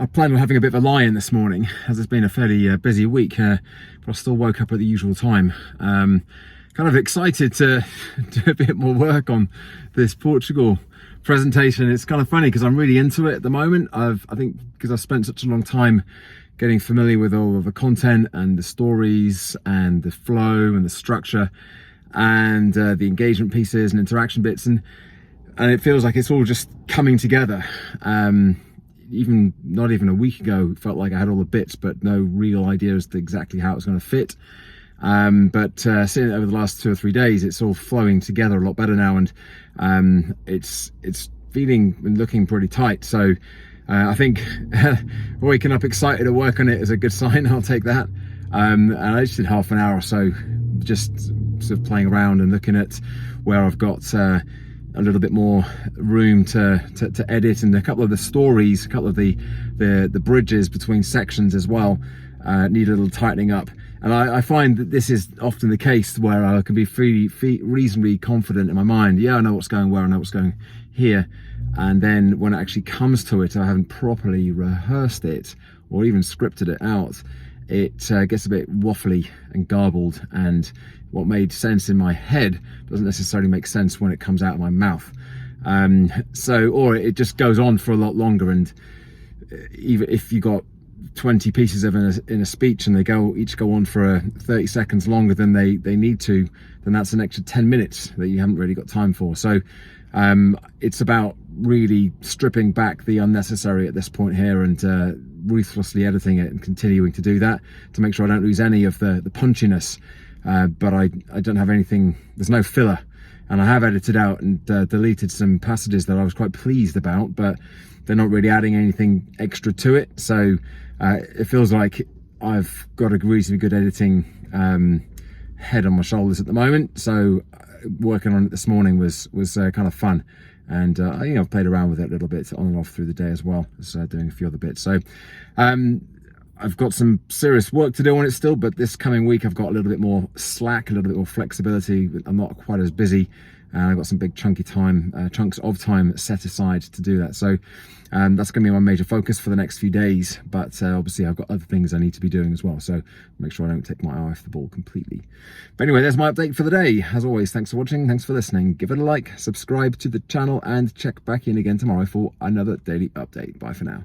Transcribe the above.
I planned on having a bit of a lie-in this morning, as it's been a fairly busy week, but I still woke up at the usual time. Kind of excited to do a bit more work on this Portugal presentation. It's kind of funny because I'm really into it at the moment. I think because I've spent such a long time getting familiar with all of the content and the stories and the flow and the structure and the engagement pieces and interaction bits, and it feels like it's all just coming together. Even not even a week ago, it felt like I had all the bits, but no real idea as to exactly how it was going to fit. But seeing it over the last 2 or 3 days, it's all flowing together a lot better now, and it's feeling and looking pretty tight. So I think waking up excited to work on it is a good sign. I'll take that. And I just did half an hour or so, just sort of playing around and looking at where I've got a little bit more room to edit, and a couple of the stories, a couple of the bridges between sections as well need a little tightening up. And I find that this is often the case where I can be reasonably confident in my mind. Yeah, I know what's going where, I know what's going here. And then when it actually comes to it, I haven't properly rehearsed it or even scripted it out. It gets a bit waffly and garbled, and what made sense in my head doesn't necessarily make sense when it comes out of my mouth. Or it just goes on for a lot longer, and even if you got 20 pieces of in a speech and they each go on for 30 seconds longer than they need to, then that's an extra 10 minutes that you haven't really got time for. So it's about really stripping back the unnecessary at this point here, and ruthlessly editing it and continuing to do that to make sure I don't lose any of the punchiness. But I don't have anything, there's no filler, and I have edited out and deleted some passages that I was quite pleased about, but they're not really adding anything extra to it. So it feels like I've got a reasonably good editing head on my shoulders at the moment. So working on it this morning was kind of fun, and I've played around with it a little bit on and off through the day as well as doing a few other bits. So I've got some serious work to do on it still, but this coming week I've got a little bit more slack, a little bit more flexibility. I'm not quite as busy, and I've got some big chunks of time set aside to do that. So that's going to be my major focus for the next few days, but obviously I've got other things I need to be doing as well, so make sure I don't take my eye off the ball completely. But anyway, there's my update for the day. As always, thanks for watching, thanks for listening. Give it a like, subscribe to the channel, and check back in again tomorrow for another daily update. Bye for now.